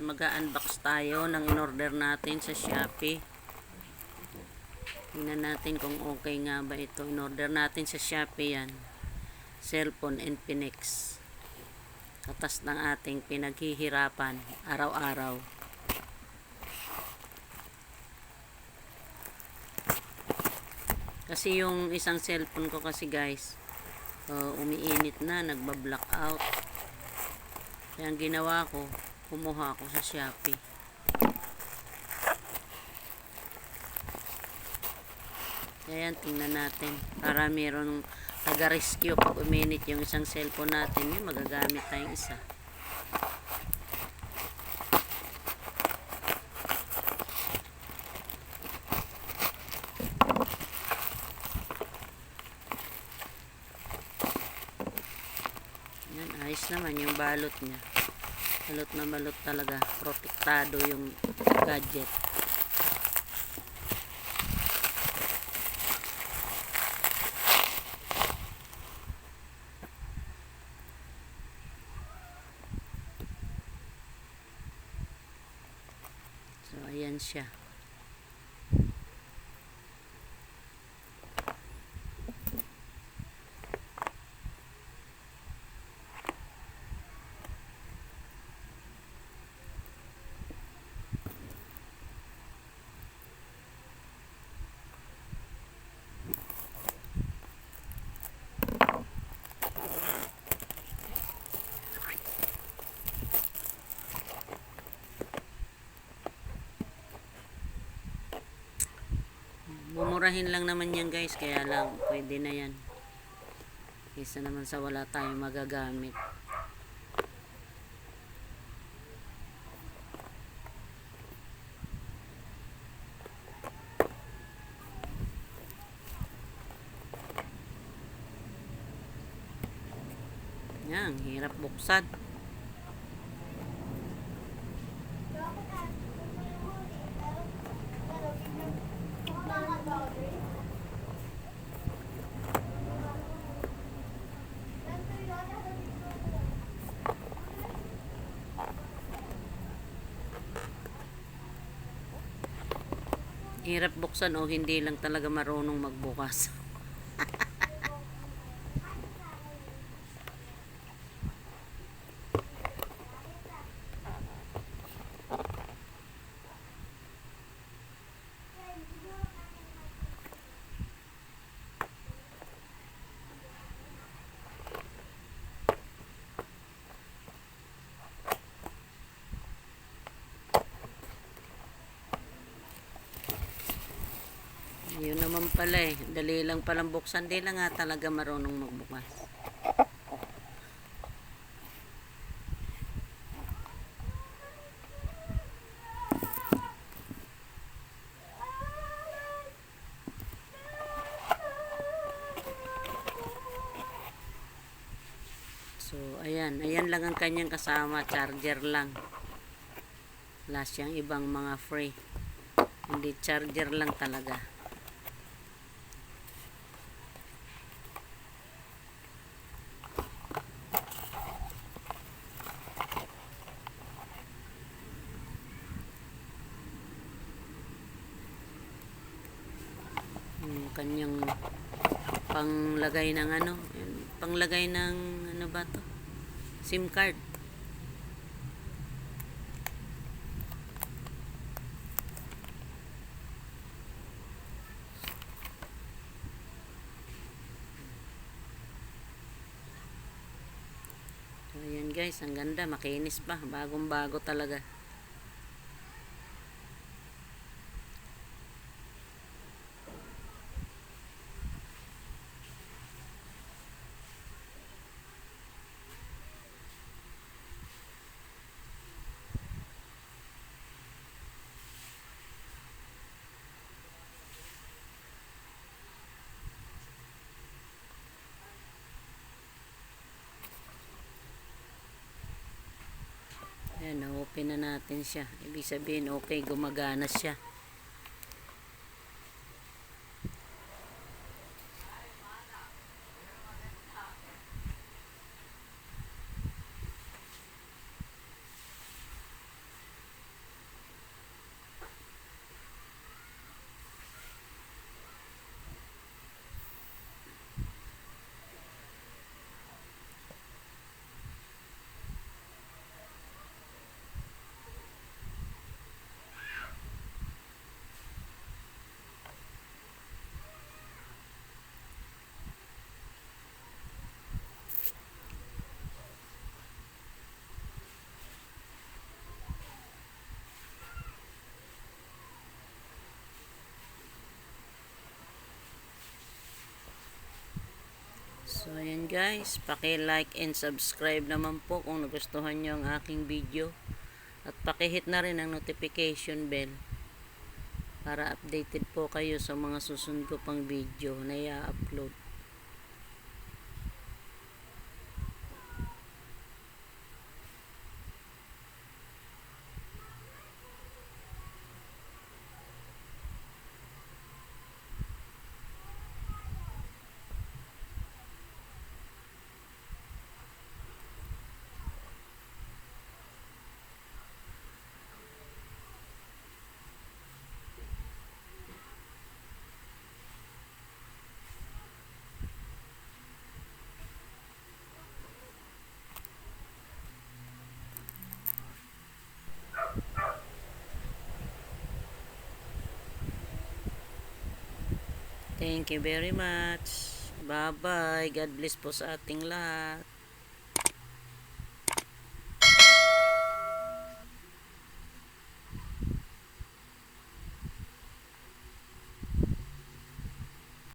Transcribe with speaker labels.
Speaker 1: mag-unbox tayo ng in-order natin sa Shopee. Tingnan natin kung okay nga ba ito. In-order natin sa Shopee yan. Cellphone Infinix. Katas ng ating pinaghihirapan araw-araw. Kasi yung isang cellphone ko kasi guys, umiinit na, nagba-blackout. Kaya ang ginawa ko, kumuha ako sa Shopee. Ayan, tingnan natin. Para meron taga-rescue pag uminit yung isang cellphone natin, magagamit tayong isa. Ayan, ayos naman yung balot niya. Balot na balot talaga. Protektado yung gadget. So, ayan siya. Mumurahin lang naman yan guys, kaya lang pwede na yan. Kaysa naman sa wala tayong magagamit. Yan, hirap buksan. Hirap buksan o hindi lang talaga marunong magbukas. Yun naman pala eh. Dali lang palang buksan. Di lang nga talaga marunong magbukas. So, ayan. Ayan lang ang kanyang kasama. Charger lang. Wala siyang ibang mga free. Hindi, charger lang talaga. Kanyang panglagay ng panglagay ng ano ba to, SIM card. So ayan guys, ang ganda, makinis pa, bagong bago talaga. Ayan, na-open na natin siya. Ibig sabihin, okay, gumagana siya. So, ayan guys, paki-like and subscribe naman po kung nagustuhan nyo ang aking video. At paki-hit na rin ang notification bell para updated po kayo sa mga susunod ko pang video na i-upload. Thank you very much. Bye-bye. God bless po sa ating lahat.